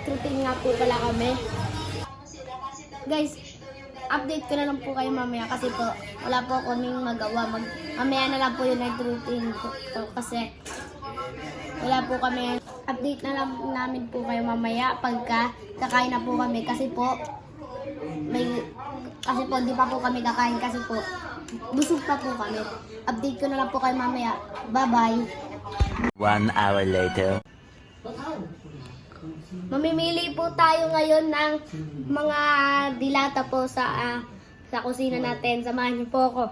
routine nga po pala kami. Guys, update ko na lang po kayo mamaya kasi po wala po kaming magawa. Mamaya na lang po yung night routine po kasi wala po kami. Update na lang namin po kayo mamaya pagka kakain na po kami kasi po hindi pa po kami kakain kasi po busog pa po kami. Update ko na lang po kayo mamaya. Bye-bye. 1 hour later. Mamimili po tayo ngayon ng mga dilata po sa kusina natin. Samahan niyo po ako.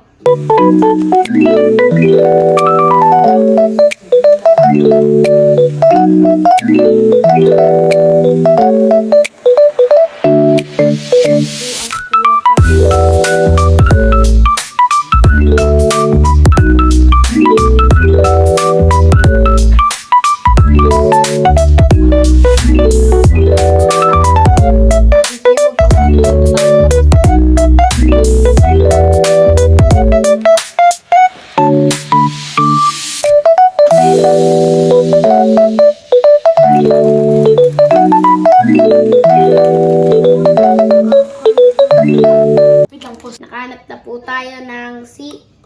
Nakahanap na po tayo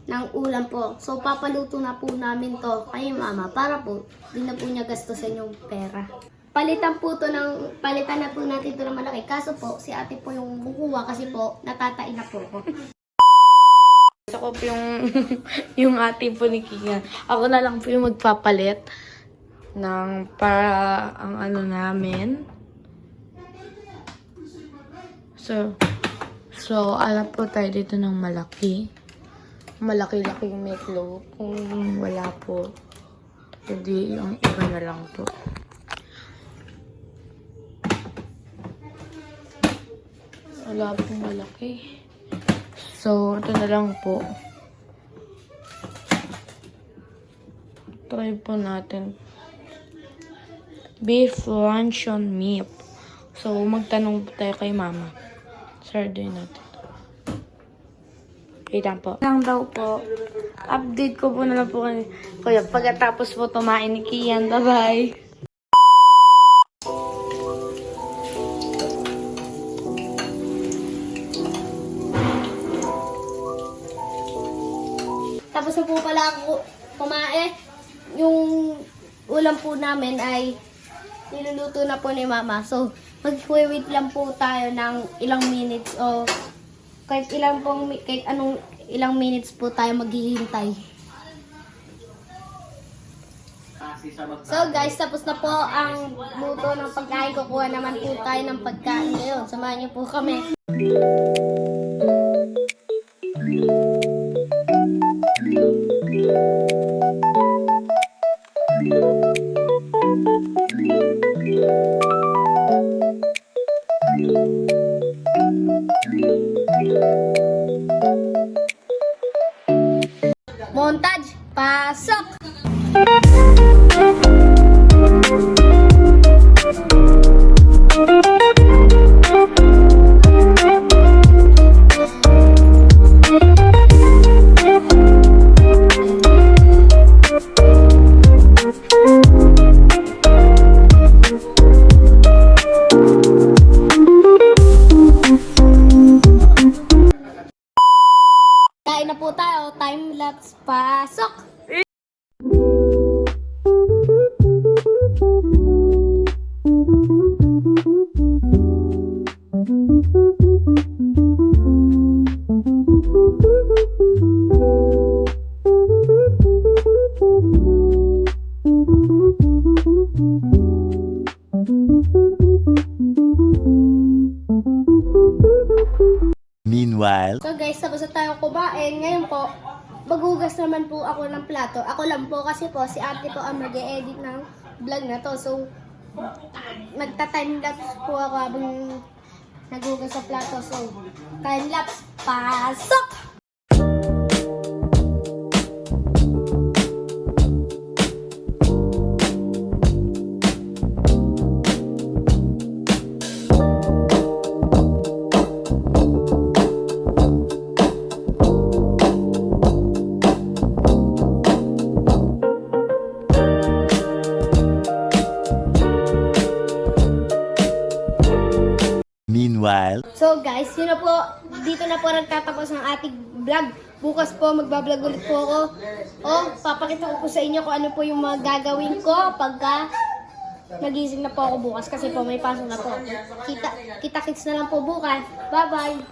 ng ulam po. So, papaluto na po namin to kay mama para po di na po niya gastusin yung pera. Palitan na po natin ito ng malaki. Kaso po, si ate po yung kukuha kasi po natatain na po ako. Gusto ko po yung ate po ni Kian. Ako na lang po yung magpapalit ng para ang ano namin. So, alam po tayo dito ng malaki. Malaki-laking meatloaf. Kung wala po, hindi yung iba na lang po. Wala po malaki. So, ito na lang po. Try po natin. Beef luncheon meat. So, magtanong po tayo kay mama. Sardine natin. Wait lang po. Lang daw po. Update ko po na lang po kayo. Kuya, pagkatapos po tumain ni Kian. Bye-bye. Tapos na po pala ako kumain. Yung ulam po namin ay niluluto na po ni mama. So, mag-wait lang po tayo ng ilang minutes o kahit ilang minutes po tayo maghihintay. So guys, tapos na po ang luto ng pagkain. Kukuha naman po tayo ng pagkain ngayon. Samahan niyo po kami. Montage, pasok! Kain na po tayo, time-lapse, pasok! Meanwhile, So guys, tapos na tayong kumain. Ngayon po, maghugas naman po ako ng plato. Ako lang po kasi po, si ate po ang mag-e-edit ng vlog na to. So, nagta-time-lapse po ako habang naghugas sa plato. So, time-lapse, pasok! Meanwhile. So guys, yun na po. Dito na po nagtatapos ang ating vlog. Bukas po magbablog ulit po ako. Papakita ko po sa inyo kung ano po yung mga gagawin ko pagka nagising na po ako bukas kasi po may pasok na po. Kita-kits na lang po bukas. Bye-bye!